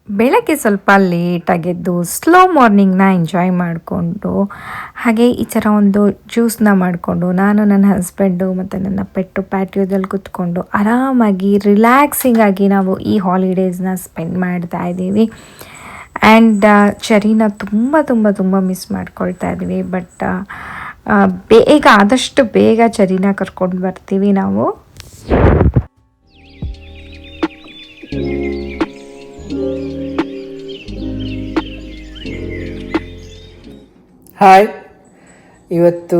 ಬೆಳಗ್ಗೆ ಸ್ವಲ್ಪ ಲೇಟಾಗೆದ್ದು slow ಮಾರ್ನಿಂಗ್ನ enjoy ಮಾಡಿಕೊಂಡು ಹಾಗೆ ಈ ಥರ ಒಂದು ಜ್ಯೂಸನ್ನ ಮಾಡಿಕೊಂಡು ನಾನು ನನ್ನ ಹಸ್ಬೆಂಡು ಮತ್ತು ನನ್ನ ಪೆಟ್ಟು ಪ್ಯಾಟಿಯೋದಲ್ಲಿ ಕೂತ್ಕೊಂಡು ಆರಾಮಾಗಿ ರಿಲ್ಯಾಕ್ಸಿಂಗ್ ಆಗಿ ನಾವು ಈ ಹಾಲಿಡೇಸ್ನ ಸ್ಪೆಂಡ್ ಮಾಡ್ತಾ ಇದ್ದೀವಿ. ಆ್ಯಂಡ್ ಚರಿನ ತುಂಬ ತುಂಬ ತುಂಬ ಮಿಸ್ ಮಾಡ್ಕೊಳ್ತಾ ಇದ್ದೀವಿ. ಬಟ್ ಬೇಗ ಆದಷ್ಟು ಬೇಗ ಚರಿನ ಕರ್ಕೊಂಡು ಬರ್ತೀವಿ ನಾವು. ಹಾಯ್, ಇವತ್ತು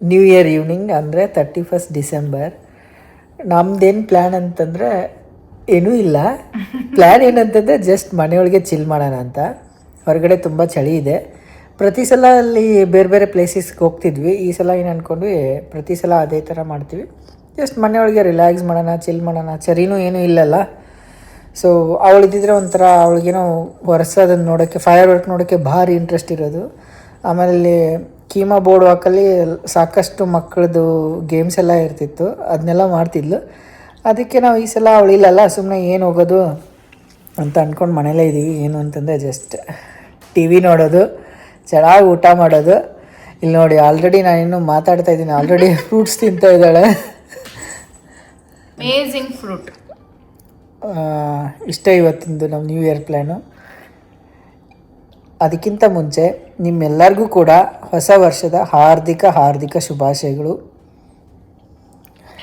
ನ್ಯೂ ಇಯರ್ ಈವ್ನಿಂಗ್ ಅಂದರೆ 31st ಡಿಸೆಂಬರ್. ನಮ್ದೇನು ಪ್ಲ್ಯಾನ್ ಅಂತಂದರೆ ಏನೂ ಇಲ್ಲ. ಪ್ಲ್ಯಾನ್ ಏನಂತಂದರೆ ಜಸ್ಟ್ ಮನೆಯೊಳಗೆ ಚಿಲ್ ಮಾಡೋಣ ಅಂತ. ಹೊರಗಡೆ ತುಂಬ ಚಳಿ ಇದೆ. ಪ್ರತಿ ಸಲ ಅಲ್ಲಿ ಬೇರೆ ಬೇರೆ ಪ್ಲೇಸಸ್ಗೆ ಹೋಗ್ತಿದ್ವಿ. ಈ ಸಲ ಏನು ಅಂದ್ಕೊಂಡ್ವಿ, ಪ್ರತಿ ಸಲ ಅದೇ ಥರ ಮಾಡ್ತೀವಿ. ಜಸ್ಟ್ ಮನೆಯೊಳಗೆ ರಿಲ್ಯಾಕ್ಸ್ ಮಾಡೋಣ, ಚಿಲ್ ಮಾಡೋಣ. ಚರಿನೂ ಏನೂ ಇಲ್ಲಲ್ಲ. ಸೊ ಅವಳಿದ್ದಿದ್ರೆ ಒಂಥರ ಅವಳಿಗೇನೋ ವರ್ಷದನ್ನು ನೋಡೋಕ್ಕೆ, ಫೈರ್ ವರ್ಕ್ ನೋಡೋಕ್ಕೆ ಭಾರಿ ಇಂಟ್ರೆಸ್ಟ್ ಇರೋದು. ಆಮೇಲೆ ಕೀಮಾ ಬೋರ್ಡ್ ವಾಕಲ್ಲಿ ಸಾಕಷ್ಟು ಮಕ್ಕಳದು ಗೇಮ್ಸ್ ಎಲ್ಲ ಇರ್ತಿತ್ತು, ಅದನ್ನೆಲ್ಲ ಮಾಡ್ತಿದ್ಲು. ಅದಕ್ಕೆ ನಾವು ಈ ಸಲ ಅವಳಿಲ್ಲಲ್ಲ, ಸುಮ್ಮನೆ ಏನು ಹೋಗೋದು ಅಂತ ಅಂದ್ಕೊಂಡು ಮನೇಲೇ ಇದ್ದೀವಿ. ಏನು ಅಂತಂದರೆ ಜಸ್ಟ್ ಟಿ ವಿ ನೋಡೋದು, ಚೆನ್ನಾಗಿ ಊಟ ಮಾಡೋದು. ಇಲ್ಲಿ ನೋಡಿ, ಆಲ್ರೆಡಿ ನಾನಿನ್ನೂ ಮಾತಾಡ್ತಾ ಇದ್ದೀನಿ, ಆಲ್ರೆಡಿ ಫ್ರೂಟ್ಸ್ ತಿಂತಾ ಇದ್ದಾಳೆ. Amazing fruit. ಇಷ್ಟ ಇವತ್ತಿಂದು ನಮ್ಮ ನ್ಯೂ ಇಯರ್ ಪ್ಲ್ಯಾನು. ಅದಕ್ಕಿಂತ ಮುಂಚೆ ನಿಮ್ಮೆಲ್ಲರಿಗೂ ಕೂಡ ಹೊಸ ವರ್ಷದ ಹಾರ್ದಿಕ ಶುಭಾಶಯಗಳು.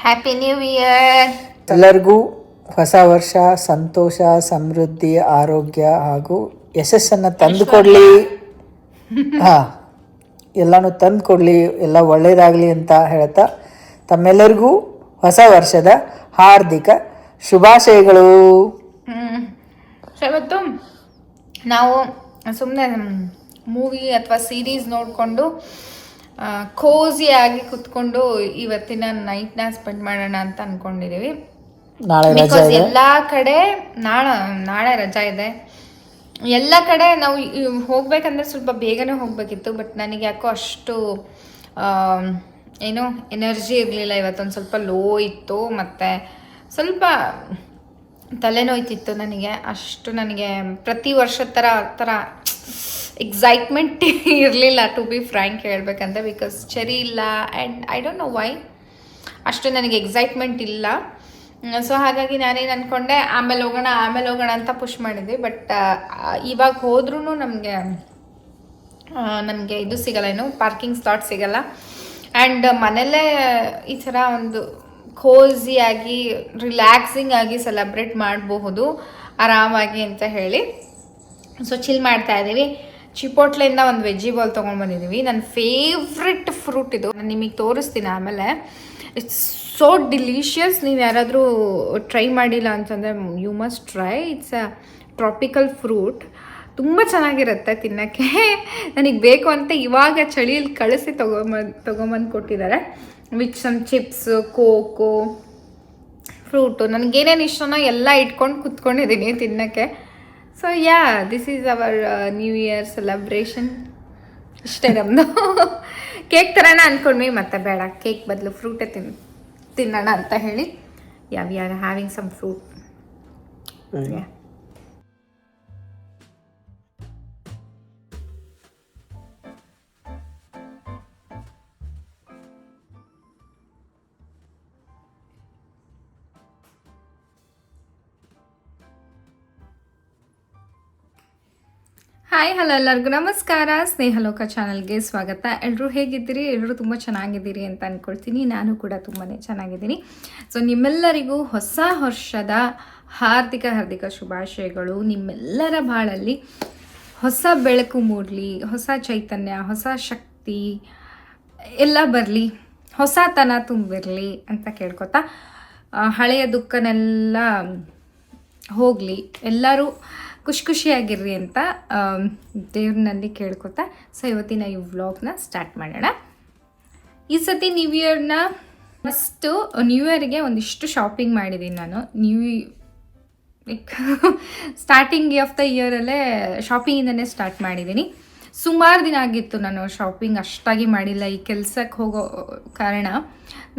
Happy new year. ಎಲ್ಲರಿಗೂ ಹೊಸ ವರ್ಷ ಸಂತೋಷ, ಸಮೃದ್ಧಿ, ಆರೋಗ್ಯ ಹಾಗೂ ಯಶಸ್ಸನ್ನು ತಂದುಕೊಡಲಿ. ಎಲ್ಲನೂ ತಂದುಕೊಡಲಿ, ಎಲ್ಲ ಒಳ್ಳೆಯದಾಗಲಿ ಅಂತ ಹೇಳ್ತಾ ತಮ್ಮೆಲ್ಲರಿಗೂ ಹೊಸ ವರ್ಷದ ಹಾರ್ದಿಕ ಶುಭಾಶಯಗಳು. ಇವತ್ತು ನಾವು ಸುಮ್ಮನೆ ಮೂವಿ ಅಥವಾ ಸೀರೀಸ್ ನೋಡಿಕೊಂಡು ಕೋಸಿಯಾಗಿ ಕುತ್ಕೊಂಡು ಇವತ್ತಿನ ನೈಟ್ನ ಸ್ಪೆಂಡ್ ಮಾಡೋಣ ಅಂತ ಅಂದ್ಕೊಂಡಿದ್ದೀವಿ. ಬಿಕಾಸ್ ಎಲ್ಲ ಕಡೆ ನಾಳೆ ರಜಾ ಇದೆ. ಎಲ್ಲ ಕಡೆ ನಾವು ಹೋಗ್ಬೇಕಂದ್ರೆ ಸ್ವಲ್ಪ ಬೇಗನೆ ಹೋಗಬೇಕಿತ್ತು. ಬಟ್ ನನಗೆ ಯಾಕೋ ಅಷ್ಟು ಏನೋ ಎನರ್ಜಿ ಇರಲಿಲ್ಲ. ಇವತ್ತೊಂದು ಸ್ವಲ್ಪ ಲೋ ಇತ್ತು, ಮತ್ತು ಸ್ವಲ್ಪ ತಲೆನೋಯ್ತಿತ್ತು ನನಗೆ ಪ್ರತಿ ವರ್ಷದ ಥರ ಎಕ್ಸೈಟ್ಮೆಂಟ್ ಇರಲಿಲ್ಲ, ಟು ಬಿ ಫ್ರ್ಯಾಂಕ್ ಹೇಳ್ಬೇಕಂದ್ರೆ. ಬಿಕಾಸ್ ಚರಿ ಇಲ್ಲ and I don't know why ಅಷ್ಟು ನನಗೆ ಎಕ್ಸೈಟ್ಮೆಂಟ್ ಇಲ್ಲ. ಸೊ ಹಾಗಾಗಿ ನಾನೇನು ಅಂದ್ಕೊಂಡೆ, ಆಮೇಲೆ ಹೋಗೋಣ ಅಂತ ಪುಷ್ ಮಾಡಿದ್ವಿ. ಬಟ್ ಇವಾಗ ಹೋದ್ರೂ ನಮಗೆ ಇದು ಸಿಗಲ್ಲ, ಏನು ಪಾರ್ಕಿಂಗ್ ಸ್ಲಾಟ್ ಸಿಗಲ್ಲ. ಆ್ಯಂಡ್ ಮನೆಯಲ್ಲೇ ಈ ಥರ ಒಂದು ಕೋಸಿಯಾಗಿ ರಿಲ್ಯಾಕ್ಸಿಂಗ್ ಆಗಿ ಸೆಲೆಬ್ರೇಟ್ ಮಾಡಬಹುದು ಆರಾಮಾಗಿ ಅಂತ ಹೇಳಿ ಸೊ ಚಿಲ್ ಮಾಡ್ತಾ ಇದ್ದೀವಿ. ಚಿಪೋಟ್ಲೆಯಿಂದ ಒಂದು ವೆಜ್ಜಿ ಬಾಲ್ ತೊಗೊಂಡು ಬಂದಿದ್ದೀವಿ. ನನ್ನ ಫೇವ್ರೆಟ್ ಫ್ರೂಟ್ ಇದು, ನಾನು ನಿಮಗೆ ತೋರಿಸ್ತೀನಿ ಆಮೇಲೆ. It's so delicious. ನೀವು ಯಾರಾದರೂ ಟ್ರೈ ಮಾಡಿಲ್ಲ ಅಂತಂದರೆ you must try. It's a tropical fruit. ತುಂಬ ಚೆನ್ನಾಗಿರುತ್ತೆ ತಿನ್ನೋಕ್ಕೆ. ನನಗೆ ಬೇಕು ಅಂತ ಇವಾಗ ಚಳಿಯಲ್ಲಿ ಕಳಿಸಿ ತೊಗೊಂಬಂದು ಕೊಟ್ಟಿದ್ದಾರೆ. With some chips, coke, fruit, ನನಗೇನೇನು ಇಷ್ಟನೋ ಎಲ್ಲ ಇಟ್ಕೊಂಡು ಕುತ್ಕೊಂಡಿದ್ದೀನಿ ತಿನ್ನೋಕ್ಕೆ. So this is our new year celebration. ಇಷ್ಟೇ ನಮ್ಮದು. ಕೇಕ್ ತರೋಣ ಅಂದ್ಕೊಂಡ್ವಿ, ಮತ್ತೆ ಬೇಡ, ಕೇಕ್ ಬದಲು ಫ್ರೂಟೇ ತಿನ್ನೋಣ ಅಂತ ಹೇಳಿ we are having some fruit. Hi, hello, ಎಲ್ಲರಿಗೂ ನಮಸ್ಕಾರ. ಸ್ನೇಹಲೋಕ ಚಾನಲ್ಗೆ ಸ್ವಾಗತ. ಎಲ್ಲರೂ ಹೇಗಿದ್ದೀರಿ? ಎಲ್ಲರೂ ತುಂಬ ಚೆನ್ನಾಗಿದ್ದೀರಿ ಅಂತ ಅಂದ್ಕೊಳ್ತೀನಿ. ನಾನು ಕೂಡ ತುಂಬಾ ಚೆನ್ನಾಗಿದ್ದೀನಿ. ಸೊ ನಿಮ್ಮೆಲ್ಲರಿಗೂ ಹೊಸ ವರ್ಷದ ಹಾರ್ದಿಕ ಶುಭಾಶಯಗಳು. ನಿಮ್ಮೆಲ್ಲರ ಬಾಳಲ್ಲಿ ಹೊಸ ಬೆಳಕು ಮೂಡಲಿ, ಹೊಸ ಚೈತನ್ಯ, ಹೊಸ ಶಕ್ತಿ ಎಲ್ಲ ಬರಲಿ, ಹೊಸತನ ತುಂಬಿರಲಿ ಅಂತ ಕೇಳ್ಕೊತಾ, ಹಳೆಯ ದುಃಖನೆಲ್ಲ ಹೋಗಲಿ, ಎಲ್ಲರೂ ಖುಷಿಯಾಗಿರ್ರಿ ಅಂತ ದೇವ್ರನಲ್ಲಿ ಕೇಳ್ಕೊತಾ ಸೊ ಇವತ್ತಿನ ಈ ವ್ಲಾಗ್ನ ಸ್ಟಾರ್ಟ್ ಮಾಡೋಣ. ಈ ಸತಿ ನ್ಯೂ ಇಯರ್ನ ಫಸ್ಟು ನ್ಯೂ ಇಯರ್ಗೆ ಒಂದಿಷ್ಟು ಶಾಪಿಂಗ್ ಮಾಡಿದ್ದೀನಿ ನಾನು. ಸ್ಟಾರ್ಟಿಂಗ್ ಆಫ್ ದ ಇಯರಲ್ಲೇ ಶಾಪಿಂಗಿಂದನೇ ಸ್ಟಾರ್ಟ್ ಮಾಡಿದ್ದೀನಿ. ಸುಮಾರು ದಿನ ಆಗಿತ್ತು ನಾನು ಶಾಪಿಂಗ್ ಅಷ್ಟಾಗಿ ಮಾಡಿಲ್ಲ. ಈ ಕೆಲಸಕ್ಕೆ ಹೋಗೋ ಕಾರಣ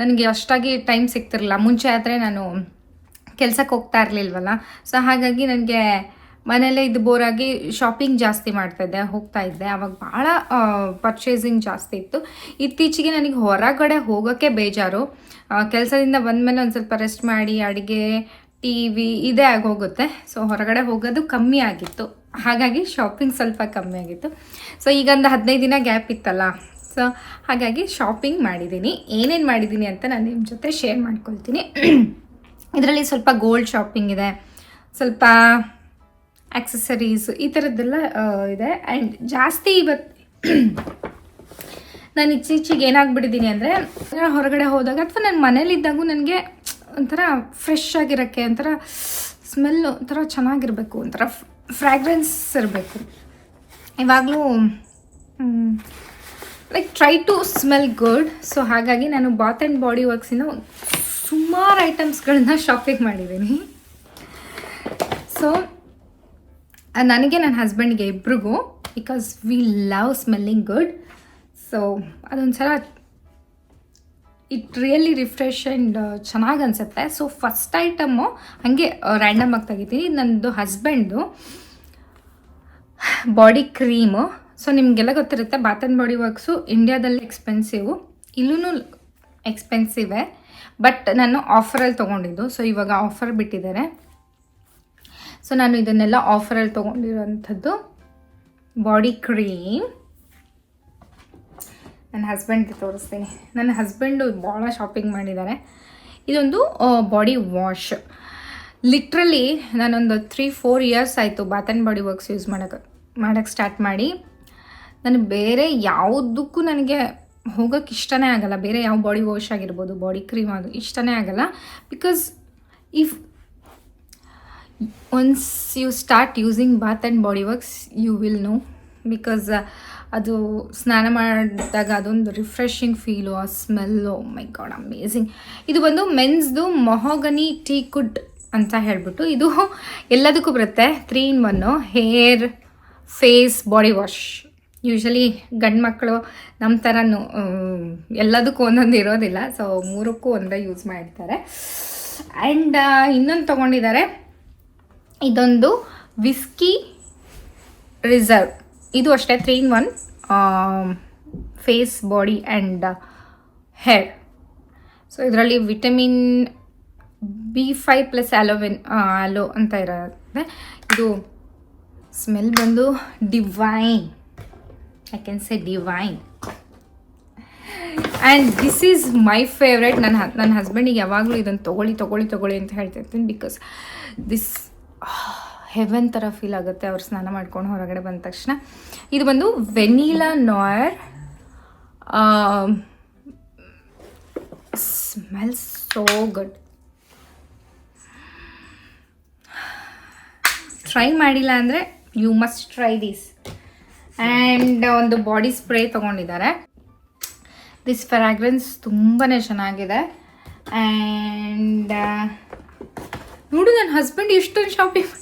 ನನಗೆ ಅಷ್ಟಾಗಿ ಟೈಮ್ ಸಿಗ್ತಿರಲಿಲ್ಲ. ಮುಂಚೆ ಆದರೆ ನಾನು ಕೆಲಸಕ್ಕೆ ಹೋಗ್ತಾ ಇರಲಿಲ್ವಲ್ಲ. ಸೊ ಹಾಗಾಗಿ ನನಗೆ ಮನೆಯಲ್ಲೇ ಇದು ಬೋರಾಗಿ ಶಾಪಿಂಗ್ ಜಾಸ್ತಿ ಹೋಗ್ತಾ ಇದ್ದೆ. ಆವಾಗ ಭಾಳ ಪರ್ಚೇಸಿಂಗ್ ಜಾಸ್ತಿ ಇತ್ತು. ಇತ್ತೀಚೆಗೆ ನನಗೆ ಹೊರಗಡೆ ಹೋಗೋಕ್ಕೆ ಬೇಜಾರು. ಕೆಲಸದಿಂದ ಬಂದಮೇಲೆ ಒಂದು ಸ್ವಲ್ಪ ರೆಸ್ಟ್ ಮಾಡಿ ಅಡುಗೆ ಟಿ ವಿ ಇದೇ ಆಗೋಗುತ್ತೆ. ಸೊ ಹೊರಗಡೆ ಹೋಗೋದು ಕಮ್ಮಿ ಆಗಿತ್ತು, ಹಾಗಾಗಿ ಶಾಪಿಂಗ್ ಸ್ವಲ್ಪ ಕಮ್ಮಿ ಆಗಿತ್ತು. ಸೊ ಈಗ ಒಂದು 15 ದಿನ ಗ್ಯಾಪ್ ಇತ್ತಲ್ಲ, ಸೊ ಹಾಗಾಗಿ ಶಾಪಿಂಗ್ ಮಾಡಿದ್ದೀನಿ. ಏನೇನು ಮಾಡಿದ್ದೀನಿ ಅಂತ ನಾನು ನಿಮ್ಮ ಜೊತೆ ಶೇರ್ ಮಾಡ್ಕೊಳ್ತೀನಿ. ಇದರಲ್ಲಿ ಸ್ವಲ್ಪ ಗೋಲ್ಡ್ ಶಾಪಿಂಗ್ ಇದೆ, ಸ್ವಲ್ಪ ಆಕ್ಸೆಸರೀಸ್ ಈ ಥರದ್ದೆಲ್ಲ ಇದೆ. ಆ್ಯಂಡ್ ಜಾಸ್ತಿ ಇವತ್ತು ನಾನು ಇತ್ತೀಚೆಗೆ ಏನಾಗ್ಬಿಟ್ಟಿದ್ದೀನಿ ಅಂದರೆ, ಹೊರಗಡೆ ಹೋದಾಗ ಅಥವಾ ನಾನು ಮನೇಲಿದ್ದಾಗೂ ನನಗೆ ಒಂಥರ ಫ್ರೆಶ್ ಆಗಿರೋಕ್ಕೆ, ಒಂಥರ ಸ್ಮೆಲ್ ಒಂಥರ ಚೆನ್ನಾಗಿರಬೇಕು, ಒಂಥರ ಫ್ರ್ಯಾಗ್ರೆನ್ಸ್ ಇರಬೇಕು. ಇವಾಗಲೂ like try to smell good. So ಹಾಗಾಗಿ ನಾನು ಬಾತ್ ಆ್ಯಂಡ್ ಬಾಡಿ ವರ್ಕ್ಸಿಂದ ಸುಮಾರು ಐಟಮ್ಸ್ಗಳನ್ನ ಶಾಪಿಂಗ್ ಮಾಡಿದ್ದೀನಿ. ಸೊ ನನಗೆ ನನ್ನ ಹಸ್ಬೆಂಡ್ಗೆ ಇಬ್ರಿಗೂ, because we love smelling good. So ಅದೊಂದು ಸಲ ಇಟ್ ರಿಯಲಿ ರಿಫ್ರೆಶ್ ಆ್ಯಂಡ್ ಚೆನ್ನಾಗಿ ಅನಿಸುತ್ತೆ. ಸೊ ಫಸ್ಟ್ ಐಟಮ್ಮು ಹಾಗೆ ರ್ಯಾಂಡಮ್ ಆಗಿ ತೆಗಿತೀನಿ. ನನ್ನದು ಹಸ್ಬೆಂಡ್ದು ಬಾಡಿ ಕ್ರೀಮು. ಸೊ ನಿಮಗೆಲ್ಲ ಗೊತ್ತಿರುತ್ತೆ, ಬಾತ್ ಆ್ಯಂಡ್ ಬಾಡಿ ವರ್ಕ್ಸು ಇಂಡಿಯಾದಲ್ಲಿ ಎಕ್ಸ್ಪೆನ್ಸಿವು, ಇಲ್ಲೂ ಎಕ್ಸ್ಪೆನ್ಸಿವೇ. ಬಟ್ ನಾನು ಆಫರಲ್ಲಿ ತೊಗೊಂಡಿದ್ದು. ಸೊ ಇವಾಗ ಆಫರ್ ಬಿಟ್ಟಿದ್ದಾರೆ. ಸೊ ನಾನು ಇದನ್ನೆಲ್ಲ ಆಫರಲ್ಲಿ ತೊಗೊಂಡಿರೋಂಥದ್ದು ಬಾಡಿ ಕ್ರೀಮ್. ನನ್ನ ಹಸ್ಬೆಂಡ್ಗೆ ತೋರಿಸ್ತೀನಿ. ನನ್ನ ಹಸ್ಬೆಂಡು ಭಾಳ ಶಾಪಿಂಗ್ ಮಾಡಿದ್ದಾರೆ. ಇದೊಂದು ಬಾಡಿ ವಾಶ್. ಲಿಟ್ರಲಿ ನಾನೊಂದು 3-4 ಇಯರ್ಸ್ ಆಯಿತು Bath and Body Works use ಮಾಡೋಕ್ಕೆ ಸ್ಟಾರ್ಟ್ ಮಾಡಿ. ನನಗೆ ಬೇರೆ ಯಾವುದಕ್ಕೂ ನನಗೆ ಹೋಗೋಕ್ಕೆ ಇಷ್ಟನೇ ಆಗಲ್ಲ. ಬೇರೆ ಯಾವ ಬಾಡಿ ವಾಶ್ ಆಗಿರ್ಬೋದು, ಬಾಡಿ ಕ್ರೀಮ್ ಅದು ಇಷ್ಟನೇ ಆಗಲ್ಲ. Because if once you start using Bath and Body Works you will know. Because ಅದು ಸ್ನಾನ ಮಾಡಿದಾಗ ಅದೊಂದು ರಿಫ್ರೆಶಿಂಗ್ ಫೀಲು, ಆ ಸ್ಮೆಲ್ಲು, ಮೈ ಗಾಡ್ ಅಮೇಝಿಂಗ್. ಇದು ಬಂದು ಮೆನ್ಸ್ದು ಮೊಹೋಗನಿ ಟೀಕುಡ್ ಅಂತ ಹೇಳ್ಬಿಟ್ಟು, ಇದು ಎಲ್ಲದಕ್ಕೂ ಬರುತ್ತೆ. 3-in-1 hair, face, body wash. Usually ಗಂಡು ಮಕ್ಕಳು ನಮ್ಮ ಥರನೂ ಎಲ್ಲದಕ್ಕೂ ಒಂದೊಂದು ಇರೋದಿಲ್ಲ. ಸೊ 3ಕ್ಕೂ ಒಂದೇ ಯೂಸ್ ಮಾಡ್ತಾರೆ. ಆ್ಯಂಡ್ ಇನ್ನೊಂದು ತೊಗೊಂಡಿದ್ದಾರೆ, ಇದೊಂದು ವಿಸ್ಕಿ ರಿಸರ್ವ್. ಇದು ಅಷ್ಟೇ 3-in-1 face, body and hair. So ಇದರಲ್ಲಿ ವಿಟಮಿನ್ B5 ಪ್ಲಸ್ ಆಲೋ ಅಂತ ಇರುತ್ತೆ. ಇದು ಸ್ಮೆಲ್ ಬಂದು divine, I can say divine. And this is my favourite. ನನ್ನ ಹಸ್ಬೆಂಡಿಗೆ ಯಾವಾಗಲೂ ಇದನ್ನು ತೊಗೊಳ್ಳಿ ಅಂತ ಹೇಳ್ತಿರ್ತೀನಿ. ಬಿಕಾಸ್ ದಿಸ್ ಹೆವೆನ್ ಥರ ಫೀಲ್ ಆಗುತ್ತೆ ಅವ್ರು ಸ್ನಾನ ಮಾಡ್ಕೊಂಡು ಹೊರಗಡೆ ಬಂದ ತಕ್ಷಣ. ಇದು ಬಂದು vanilla noir. Smell so good. Try ಮಾಡಿಲ್ಲ ಅಂದರೆ you must try this. And ಒಂದು ಬಾಡಿ ಸ್ಪ್ರೇ ತೊಗೊಂಡಿದ್ದಾರೆ. ದಿಸ್ ಫ್ರಾಗ್ರೆನ್ಸ್ ತುಂಬಾ ಚೆನ್ನಾಗಿದೆ. ಆ್ಯಂಡ್ ನೋಡು ನನ್ನ ಹಸ್ಬೆಂಡ್ ಎಷ್ಟೊಂದು ಶಾಪಿಂಗ್.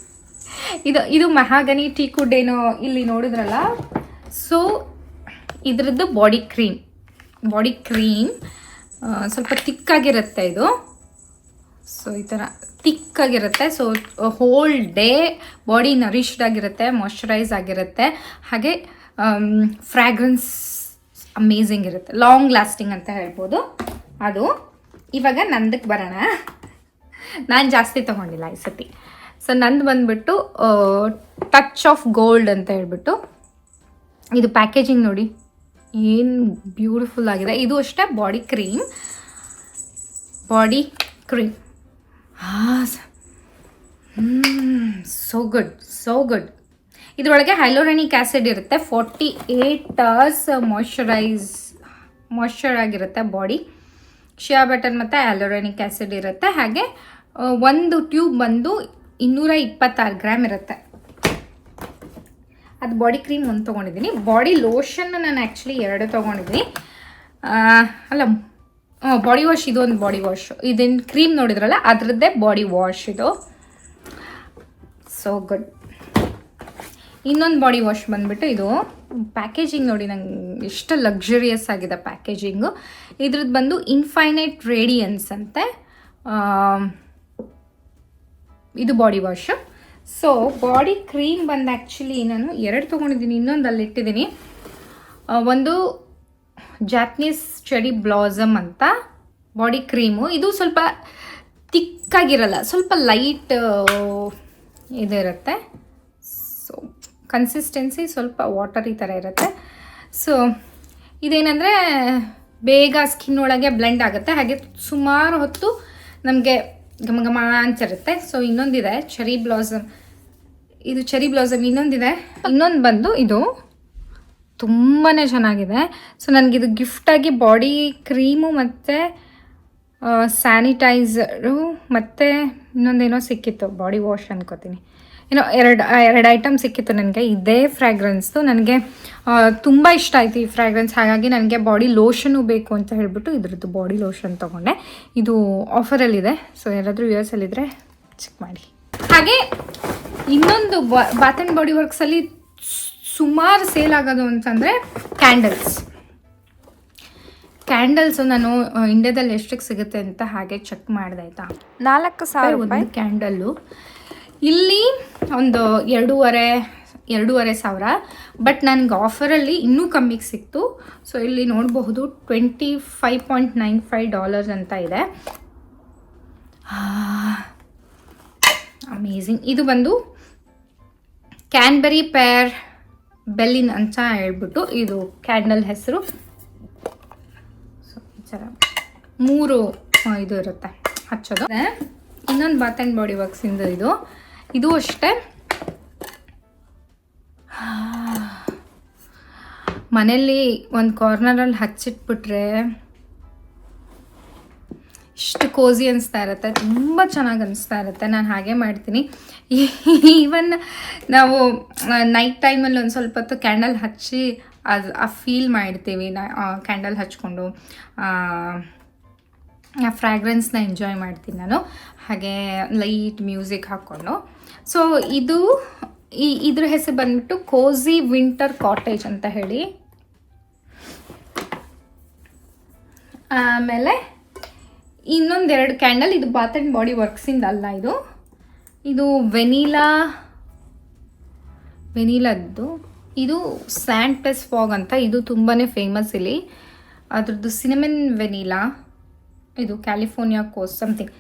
ಇದು ಮಹಾಗನಿ ಟೀಕುಡ್ ಏನೋ ಇಲ್ಲಿ ನೋಡಿದ್ರಲ್ಲ. ಸೊ ಇದ್ರದ್ದು ಬಾಡಿ ಕ್ರೀಮ್ ಸ್ವಲ್ಪ ತಿಕ್ಕಾಗಿರುತ್ತೆ ಇದು. ಸೊ ಈ ಥರ ತಿಕ್ಕಾಗಿರುತ್ತೆ. So whole day body nourished ಆಗಿರುತ್ತೆ, ಮಾಯ್ಶ್ಚರೈಸ್ ಆಗಿರುತ್ತೆ. ಹಾಗೆ ಫ್ರ್ಯಾಗ್ರೆನ್ಸ್ ಅಮೇಝಿಂಗ್ ಇರುತ್ತೆ, ಲಾಂಗ್ ಲಾಸ್ಟಿಂಗ್ ಅಂತ ಹೇಳ್ಬೋದು. ಅದು ಇವಾಗ ನಂದಕ್ಕೆ ಬರೋಣ. ನಾನು ಜಾಸ್ತಿ ತೊಗೊಂಡಿಲ್ಲ ಈ ಸತಿ. ಸೊ ನಂದು ಬಂದುಬಿಟ್ಟು ಟಚ್ ಆಫ್ ಗೋಲ್ಡ್ ಅಂತ ಹೇಳ್ಬಿಟ್ಟು. ಇದು ಪ್ಯಾಕೇಜಿಂಗ್ ನೋಡಿ ಏನು ಬ್ಯೂಟಿಫುಲ್ ಆಗಿದೆ. ಇದು ಅಷ್ಟೇ ಬಾಡಿ ಕ್ರೀಮ್. So good. ಇದರೊಳಗೆ ಹೈಲೋರಾನಿಕ್ ಆ್ಯಸಿಡ್ ಇರುತ್ತೆ. 48 hours ಮಾಯ್ಶ್ಚರ್ ಆಗಿರುತ್ತೆ ಬಾಡಿ. ಶಿಯಾ ಬಟರ್ ಮತ್ತು ಹೈಲೋರಾನಿಕ್ ಆ್ಯಸಿಡ್ ಇರುತ್ತೆ. ಹಾಗೆ ಒಂದು ಟ್ಯೂಬ್ ಬಂದು 226 ಗ್ರಾಮ್ ಇರುತ್ತೆ. ಅದು ಬಾಡಿ ಕ್ರೀಮ್ ಒಂದು ತೊಗೊಂಡಿದ್ದೀನಿ. ಬಾಡಿ ಲೋಷನ್ ನಾನು ಆ್ಯಕ್ಚುಲಿ 2 ತೊಗೊಂಡಿದ್ದೀನಿ. ಅಲ್ಲ, ಬಾಡಿ ವಾಶ್, ಇದೊಂದು ಬಾಡಿ ವಾಶ್. ಇದನ್ನು ಕ್ರೀಮ್ ನೋಡಿದ್ರಲ್ಲ ಅದರದ್ದೇ ಬಾಡಿ ವಾಶ್ ಇದು. So good. ಇನ್ನೊಂದು ಬಾಡಿ ವಾಶ್ ಬಂದುಬಿಟ್ಟು ಇದು ಪ್ಯಾಕೇಜಿಂಗ್ ನೋಡಿ ನಂಗೆ ಎಷ್ಟು ಲಕ್ಸುರಿಯಸ್ ಆಗಿದೆ ಪ್ಯಾಕೇಜಿಂಗು. ಇದ್ರದ್ದು ಬಂದು ಇನ್ಫೈನೈಟ್ ರೇಡಿಯನ್ಸ್ ಅಂತೆ. ಇದು body wash. So body cream ಬಂದು ಆ್ಯಕ್ಚುಲಿ ನಾನು 2 ತೊಗೊಂಡಿದ್ದೀನಿ, ಇನ್ನೊಂದು ಅಲ್ಲಿ ಇಟ್ಟಿದ್ದೀನಿ. ಒಂದು ಜಾಪನೀಸ್ ಚೆರಿ ಬ್ಲಾಸಮ್ ಅಂತ ಬಾಡಿ ಕ್ರೀಮು. ಇದು ಸ್ವಲ್ಪ ತಿಕ್ಕಾಗಿರಲ್ಲ, ಸ್ವಲ್ಪ ಲೈಟ್ ಇದಿರುತ್ತೆ. ಸೊ ಕನ್ಸಿಸ್ಟೆನ್ಸಿ ಸ್ವಲ್ಪ ವಾಟರಿ ಥರ ಇರುತ್ತೆ. ಸೊ ಇದೇನೆಂದರೆ ಬೇಗ ಸ್ಕಿನ್ ಒಳಗೆ ಬ್ಲೆಂಡ್ ಆಗುತ್ತೆ, ಹಾಗೆ ಸುಮಾರು ಹೊತ್ತು ನಮಗೆ ಘಮ ಘಮ ಅಂತಿರುತ್ತೆ. ಸೊ ಇನ್ನೊಂದಿದೆ ಚೆರಿ ಬ್ಲಾಸಮ್, ಇದು ಚೆರಿ ಬ್ಲಾಸಮ್ ಇನ್ನೊಂದಿದೆ. ಇನ್ನೊಂದು ಬಂದು ಇದು ತುಂಬಾ ಚೆನ್ನಾಗಿದೆ. ಸೊ ನನಗಿದು ಗಿಫ್ಟಾಗಿ ಬಾಡಿ ಕ್ರೀಮು ಮತ್ತು ಸ್ಯಾನಿಟೈಸರು ಮತ್ತು ಇನ್ನೊಂದೇನೋ ಸಿಕ್ಕಿತ್ತು, ಬಾಡಿ ವಾಶ್ ಅನ್ಕೋತೀನಿ, ಏನೋ ಎರಡು ಐಟಮ್ ಸಿಕ್ಕಿತ್ತು ನನಗೆ. ಇದೇ ಫ್ರ್ಯಾಗ್ರೆನ್ಸ್ದು ನನಗೆ ತುಂಬ ಇಷ್ಟ ಆಯಿತು ಈ ಫ್ರ್ಯಾಗ್ರೆನ್ಸ್. ಹಾಗಾಗಿ ನನಗೆ ಬಾಡಿ ಲೋಷನು ಬೇಕು ಅಂತ ಹೇಳಿಬಿಟ್ಟು ಇದ್ರದ್ದು ಬಾಡಿ ಲೋಷನ್ ತೊಗೊಂಡೆ. ಇದು ಆಫರಲ್ಲಿದೆ, ಸೊ ಯಾರಾದರೂ US ಅಲ್ಲಿದ್ದರೆ ಚೆಕ್ ಮಾಡಿ. ಹಾಗೆ ಇನ್ನೊಂದು ಬಾತ್ ಆ್ಯಂಡ್ ಬಾಡಿ ವರ್ಕ್ಸಲ್ಲಿ ಸುಮಾರು ಸೇಲ್ ಆಗೋದು ಅಂತಂದರೆ ಕ್ಯಾಂಡಲ್ಸು ನಾನು ಇಂಡಿಯಾದಲ್ಲಿ ಎಷ್ಟಕ್ಕೆ ಸಿಗುತ್ತೆ ಅಂತ ಹಾಗೆ ಚೆಕ್ ಮಾಡಿದೆ ಆಯಿತಾ. 4,000 ರೂಪಾಯಿ ಕ್ಯಾಂಡಲ್ಲು. ಇಲ್ಲಿ ಒಂದು 2,500, ಬಟ್ ನನಗೆ ಆಫರಲ್ಲಿ ಇನ್ನೂ ಕಮ್ಮಿಗೆ ಸಿಕ್ತು. ಸೊ ಇಲ್ಲಿ ನೋಡಬಹುದು $25.95 ಅಂತ ಇದೆ. ಅಮೇಝಿಂಗ್. ಇದು ಬಂದು ಕ್ಯಾನ್ಬೆರಿ ಪೇರ್ ಬೆಲ್ಲಿನ್ ಅಂತ ಹೇಳ್ಬಿಟ್ಟು ಇದು ಕ್ಯಾಂಡಲ್ ಹೆಸರು. ಸೊ ಈ ಥರ 3 ಇದು ಇರುತ್ತೆ ಹಚ್ಚೋದು. ಇನ್ನೊಂದು ಬಾತ್ ಆ್ಯಂಡ್ ಬಾಡಿ ವರ್ಕ್ಸಿಂದು ಇದು ಅಷ್ಟೇ. ಮನೆಯಲ್ಲಿ ಒಂದು ಕಾರ್ನರಲ್ಲಿ ಹಚ್ಚಿಟ್ಬಿಟ್ರೆ ಇಷ್ಟು ಕೋಸಿ ಅನಿಸ್ತಾ ಇರುತ್ತೆ, ತುಂಬ ಚೆನ್ನಾಗಿ ಅನಿಸ್ತಾ ಇರುತ್ತೆ. ನಾನು ಹಾಗೆ ಮಾಡ್ತೀನಿ. ಈವನ್ ನಾವು ನೈಟ್ ಟೈಮಲ್ಲಿ ಒಂದು ಸ್ವಲ್ಪ ಹೊತ್ತು ಕ್ಯಾಂಡಲ್ ಹಚ್ಚಿ ಅದು ಆ ಫೀಲ್ ಮಾಡ್ತೀವಿ. ಕ್ಯಾಂಡಲ್ ಹಚ್ಕೊಂಡು ಆ ಫ್ರ್ಯಾಗ್ರೆನ್ಸ್ನ ಎಂಜಾಯ್ ಮಾಡ್ತೀನಿ ನಾನು, ಹಾಗೆ ಲೈಟ್ ಮ್ಯೂಸಿಕ್ ಹಾಕ್ಕೊಂಡು. ಸೊ ಇದ್ರ ಹೆಸರು ಬಂದ್ಬಿಟ್ಟು ಕೋಝಿ ವಿಂಟರ್ ಕಾಟೇಜ್ ಅಂತ ಹೇಳಿ. ಆಮೇಲೆ ಇನ್ನೊಂದೆರಡು ಕ್ಯಾಂಡಲ್, ಇದು ಬಾತ್ ಆ್ಯಂಡ್ ಬಾಡಿ ವರ್ಕ್ಸಿಂದ ಅಲ್ಲ, ಇದು ವೆನಿಲಾದ್ದು. ಇದು ಸ್ಯಾಂಡ್ ಪ್ಲಸ್ ಫಾಗ್ ಅಂತ, ಇದು ತುಂಬಾ ಫೇಮಸ್ ಇಲ್ಲಿ. ಅದ್ರದ್ದು ಸಿನಮನ್ ವೆನಿಲಾ, ಇದು ಕ್ಯಾಲಿಫೋರ್ನಿಯಾ ಕೋಸ್ ಸಮಥಿಂಗ್.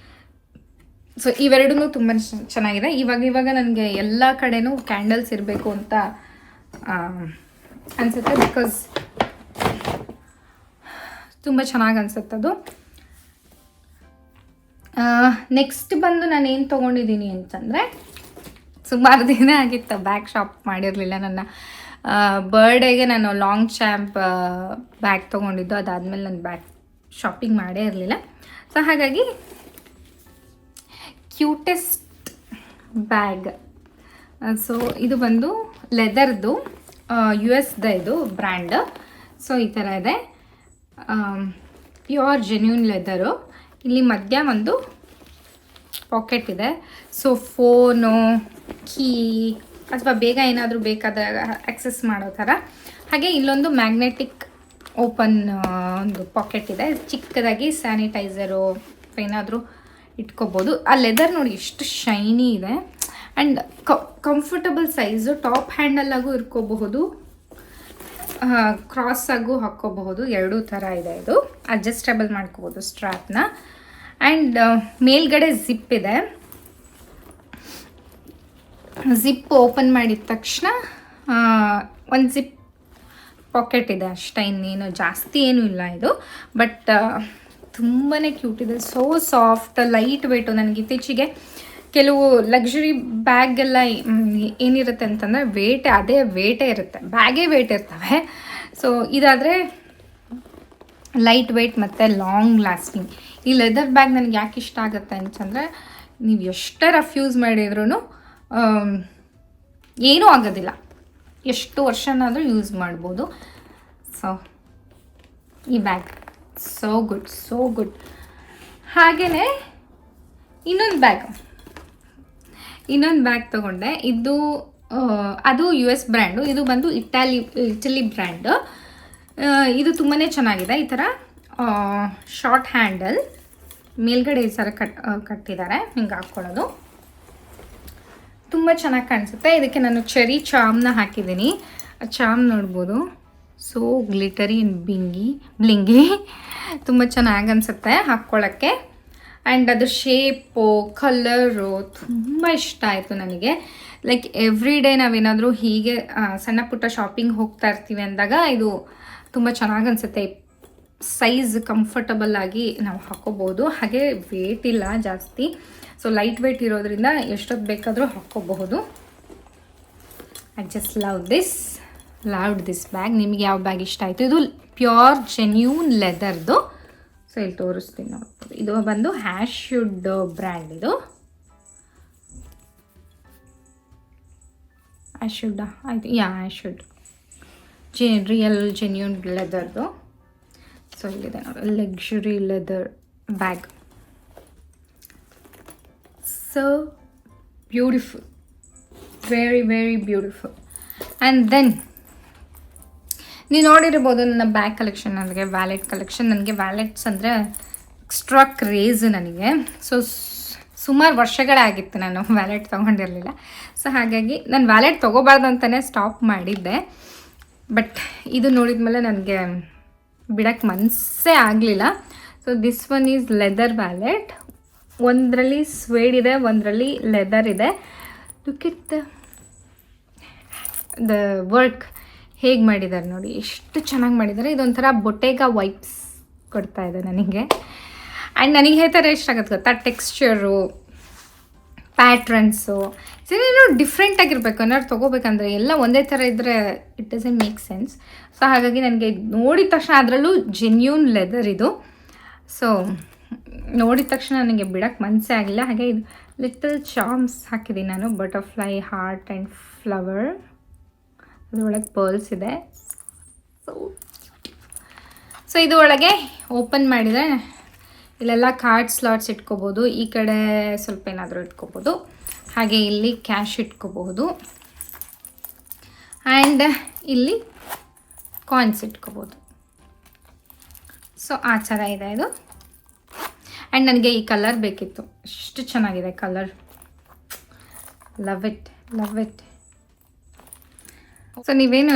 ಸೊ ಇವೆರಡೂ ತುಂಬ ಚೆನ್ನಾಗಿದೆ. ಇವಾಗ ನನಗೆ ಎಲ್ಲ ಕಡೆನೂ ಕ್ಯಾಂಡಲ್ಸ್ ಇರಬೇಕು ಅಂತ ಅನಿಸುತ್ತೆ, ಬಿಕಾಸ್ ತುಂಬ ಚೆನ್ನಾಗಿ ಅನಿಸುತ್ತೆ ಅದು. ನೆಕ್ಸ್ಟ್ ಬಂದು ನಾನು ಏನು ತೊಗೊಂಡಿದ್ದೀನಿ ಅಂತಂದರೆ, ಸುಮಾರು ದಿನ ಆಗಿತ್ತು ಬ್ಯಾಗ್ ಶಾಪ್ ಮಾಡಿರಲಿಲ್ಲ. ನನ್ನ ಬರ್ಡೇಗೆ ನಾನು ಲಾಂಗ್ ಚಾಂಪ್ ಬ್ಯಾಗ್ ತೊಗೊಂಡಿದ್ದು, ಅದಾದಮೇಲೆ ನಾನು ಬ್ಯಾಗ್ ಶಾಪಿಂಗ್ ಮಾಡೇ ಇರಲಿಲ್ಲ. ಸೊ ಹಾಗಾಗಿ ಕ್ಯೂಟೆಸ್ಟ್ ಬ್ಯಾಗ್. ಸೊ ಇದು ಬಂದು ಲೆದರ್ದು, US ಇದು ಬ್ರ್ಯಾಂಡ್. ಸೊ ಈ ಥರ ಇದೆ, ಪ್ಯೂರ್ ಜೆನ್ಯೂನ್ ಲೆದರು. ಇಲ್ಲಿ ಮಧ್ಯ ಒಂದು ಪಾಕೆಟ್ ಇದೆ. ಸೊ ಫೋನು, ಕೀ ಅಥವಾ ಬೇಗ ಏನಾದರೂ ಬೇಕಾದಾಗ ಆಕ್ಸೆಸ್ ಮಾಡೋ ಥರ. ಹಾಗೆ ಇಲ್ಲೊಂದು ಮ್ಯಾಗ್ನೆಟಿಕ್ ಓಪನ್ ಒಂದು ಪಾಕೆಟ್ ಇದೆ, ಚಿಕ್ಕದಾಗಿ ಸ್ಯಾನಿಟೈಸರು ಏನಾದರೂ ಇಟ್ಕೋಬೋದು. ಆ ಲೆದರ್ ನೋಡಿ ಎಷ್ಟು ಶೈನಿ ಇದೆ, ಆ್ಯಂಡ್ ಕಂಫರ್ಟಬಲ್ ಸೈಜು. ಟಾಪ್ ಹ್ಯಾಂಡಲ್ಲಾಗೂ ಇಟ್ಕೋಬಹುದು, ಕ್ರಾಸಾಗೂ ಹಾಕ್ಕೋಬಹುದು, ಎರಡೂ ಥರ ಇದೆ. ಇದು ಅಡ್ಜಸ್ಟಬಲ್ ಮಾಡ್ಕೋಬೋದು ಸ್ಟ್ರಾಪ್ನ. ಆ್ಯಂಡ್ ಮೇಲ್ಗಡೆ ಜಿಪ್ ಇದೆ. ಜಿಪ್ ಓಪನ್ ಮಾಡಿದ ತಕ್ಷಣ ಒಂದು ಜಿಪ್ ಪಾಕೆಟ್ ಇದೆ ಅಷ್ಟೇ, ಇನ್ನೇನು ಜಾಸ್ತಿ ಏನೂ ಇಲ್ಲ ಇದು. ಬಟ್ ತುಂಬಾ ಕ್ಯೂಟ್ ಇದೆ, ಸೋ ಸಾಫ್ಟ್, ಲೈಟ್ ವೆಯ್ಟು. ನನಗೆ ಇತ್ತೀಚೆಗೆ ಕೆಲವು ಲಕ್ಸುರಿ ಬ್ಯಾಗ್ ಎಲ್ಲ ಏನಿರುತ್ತೆ ಅಂತಂದರೆ ವೇಟೇ ಇರುತ್ತೆ, ಬ್ಯಾಗೇ ವೇಟ್ ಇರ್ತವೆ. ಸೊ ಇದಾದರೆ ಲೈಟ್ ವೆಯ್ಟ್ ಮತ್ತು ಲಾಂಗ್ ಲಾಸ್ಟಿಂಗ್. ಈ ಲೆದರ್ ಬ್ಯಾಗ್ ನನಗೆ ಯಾಕೆ ಇಷ್ಟ ಆಗುತ್ತೆ ಅಂತಂದರೆ, ನೀವು ಎಷ್ಟೇ ರಫ್ ಯೂಸ್ ಮಾಡಿದ್ರೂ ಏನೂ ಆಗೋದಿಲ್ಲ, ಎಷ್ಟು ವರ್ಷನಾದರೂ ಯೂಸ್ ಮಾಡ್ಬೋದು. ಸೊ ಈ ಬ್ಯಾಗ್ ಸೋ ಗುಡ್. ಹಾಗೆಯೇ ಇನ್ನೊಂದು ಬ್ಯಾಗ್ ತೊಗೊಂಡೆ. ಅದು US ಬ್ರ್ಯಾಂಡು, ಇದು ಬಂದು ಇಟಲಿ ಬ್ರ್ಯಾಂಡು. ಇದು ತುಂಬಾ ಚೆನ್ನಾಗಿದೆ. ಈ ಥರ ಶಾರ್ಟ್ ಹ್ಯಾಂಡಲ್, ಮೇಲ್ಗಡೆ ಈ ಥರ ಕಟ್ಟಿದ್ದಾರೆ, ಹಿಂಗೆ ಹಾಕ್ಕೊಳ್ಳೋದು. ತುಂಬ ಚೆನ್ನಾಗಿ ಕಾಣಿಸುತ್ತೆ. ಇದಕ್ಕೆ ನಾನು ಚೆರಿ ಚಾಮ್ನ ಹಾಕಿದ್ದೀನಿ. ಆ ಚಾಮ್ ನೋಡ್ಬೋದು, ಸೋ ಗ್ಲಿಟರಿ ಆ್ಯಂಡ್ ಬ್ಲಿಂಗಿ ತುಂಬ ಚೆನ್ನಾಗಿ ಅನಿಸುತ್ತೆ ಹಾಕ್ಕೊಳ್ಳೋಕ್ಕೆ. ಆ್ಯಂಡ್ ಅದ್ರ ಶೇಪು, ಕಲರು ತುಂಬ ಇಷ್ಟ ಆಯಿತು ನನಗೆ. ಲೈಕ್ ಎವ್ರಿ ಡೇ ನಾವೇನಾದರೂ ಹೀಗೆ ಸಣ್ಣ ಪುಟ್ಟ ಶಾಪಿಂಗ್ ಹೋಗ್ತಾ ಇರ್ತೀವಿ ಅಂದಾಗ ಇದು ತುಂಬ ಚೆನ್ನಾಗಿ ಅನಿಸುತ್ತೆ. ಸೈಜ್ ಕಂಫರ್ಟಬಲ್ ಆಗಿ ನಾವು ಹಾಕೋಬೋದು. ಹಾಗೆ ವೇಟ್ ಇಲ್ಲ ಜಾಸ್ತಿ, ಸೊ ಲೈಟ್ ವೇಟ್ ಇರೋದ್ರಿಂದ ಎಷ್ಟೊತ್ತು ಬೇಕಾದರೂ ಹಾಕ್ಕೋಬಹುದು. I just loved this bag. ನಿಮಗೆ ಯಾವ ಬ್ಯಾಗ್ ಇಷ್ಟ ಆಯಿತು? ಇದು ಪ್ಯೂರ್ ಜೆನ್ಯೂನ್ ಲೆದರ್ದು. ಸೊ ಇಲ್ಲಿ ತೋರಿಸ್ತೀನಿ ನೋಡ್ಬೋದು. ಇದು ಬಂದು ಹ್ಯಾಶ್ವುಡ್ ಬ್ರ್ಯಾಂಡ್. ಇದು ಹ್ಯಾಶ್ವುಡ್ ಆಯಿತು, ಹ್ಯಾಶ್ವುಡ್ ರಿಯಲ್ ಜೆನ್ಯೂನ್ ಲೆದರ್ದು. ಸೊ ಇಲ್ಲಿದೆ ನೋಡಿ, luxury leather bag. So beautiful, very very beautiful. And then ನೀವು ನೋಡಿರ್ಬೋದು ನನ್ನ ಬ್ಯಾಗ್ ಕಲೆಕ್ಷನ್, ನನಗೆ ವ್ಯಾಲೆಟ್ ಕಲೆಕ್ಷನ್. ನನಗೆ ವ್ಯಾಲೆಟ್ಸ್ ಅಂದರೆ ಎಕ್ಸ್ಟ್ರಾ ಕ್ರೇಜ್ ನನಗೆ. ಸೊ ಸುಮಾರು ವರ್ಷಗಳಾಗಿತ್ತು ನಾನು ವ್ಯಾಲೆಟ್ ತೊಗೊಂಡಿರಲಿಲ್ಲ. ಸೊ ಹಾಗಾಗಿ ನಾನು ವ್ಯಾಲೆಟ್ ತೊಗೋಬಾರ್ದು ಅಂತಲೇ ಸ್ಟಾಪ್ ಮಾಡಿದ್ದೆ. ಬಟ್ ಇದು ನೋಡಿದ ಮೇಲೆ ನನಗೆ ಬಿಡೋಕ್ಕೆ ಮನಸ್ಸೇ ಆಗಲಿಲ್ಲ. So this one is leather wallet. ಒಂದರಲ್ಲಿ ಸ್ವೇಡ್ ಇದೆ, ಒಂದರಲ್ಲಿ ಲೆದರ್ ಇದೆ. ಲುಕ್ ಇಟ್ ದ ವರ್ಕ್ ಹೇಗೆ ಮಾಡಿದ್ದಾರೆ ನೋಡಿ, ಎಷ್ಟು ಚೆನ್ನಾಗಿ ಮಾಡಿದ್ದಾರೆ. ಇದೊಂಥರ ಬೊಟೆಗ ವೈಬ್ಸ್ ಕೊಡ್ತಾ ಇದೆ ನನಗೆ. ಆ್ಯಂಡ್ ನನಗೆ ಈ ಥರ ಇಷ್ಟ ಆಗುತ್ತೆ ಗೊತ್ತಾ, ಟೆಕ್ಸ್ಚರು, ಪ್ಯಾಟ್ರನ್ಸು ಏನೇನೋ ಡಿಫ್ರೆಂಟ್ ಆಗಿರಬೇಕು. ಏನಾದ್ರು ತೊಗೋಬೇಕಂದ್ರೆ ಎಲ್ಲ ಒಂದೇ ಥರ ಇದ್ದರೆ it doesn't make sense. So ಹಾಗಾಗಿ ನನಗೆ ನೋಡಿದ ತಕ್ಷಣ, ಅದರಲ್ಲೂ ಜೆನ್ಯೂನ್ ಲೆದರ್ ಇದು. ಸೊ ನೋಡಿದ ತಕ್ಷಣ ನನಗೆ ಬಿಡೋಕ್ಕೆ ಮನಸ್ಸೇ ಆಗಿಲ್ಲ. ಹಾಗೆ ಇದು ಲಿಟಲ್ ಚಾಮ್ಸ್ ಹಾಕಿದ್ದೀನಿ ನಾನು, ಬಟರ್ಫ್ಲೈ, ಹಾರ್ಟ್ ಆ್ಯಂಡ್ ಫ್ಲವರ್. ಅದರೊಳಗೆ ಪರ್ಲ್ಸ್ ಇದೆ. ಸೊ ಇದು ಒಳಗೆ ಓಪನ್ ಮಾಡಿದರೆ ಇಲ್ಲೆಲ್ಲ ಕಾರ್ಡ್ ಸ್ಲಾಟ್ಸ್ ಇಟ್ಕೋಬೋದು. ಈ ಕಡೆ ಸ್ವಲ್ಪ ಏನಾದರೂ ಇಟ್ಕೋಬೋದು. ಹಾಗೆ ಇಲ್ಲಿ ಕ್ಯಾಶ್ ಇಟ್ಕೋಬಹುದು. ಆ್ಯಂಡ್ ಇಲ್ಲಿ ಕಾಯಿನ್ಸ್ ಇಟ್ಕೋಬೋದು. ಸೊ ಆ ಥರ ಇದೆ ಇದು. ಆ್ಯಂಡ್ ನನಗೆ ಈ ಕಲರ್ ಬೇಕಿತ್ತು, ಎಷ್ಟು ಚೆನ್ನಾಗಿದೆ ಕಲರ್. Love it. ಸೊ ನೀವೇನು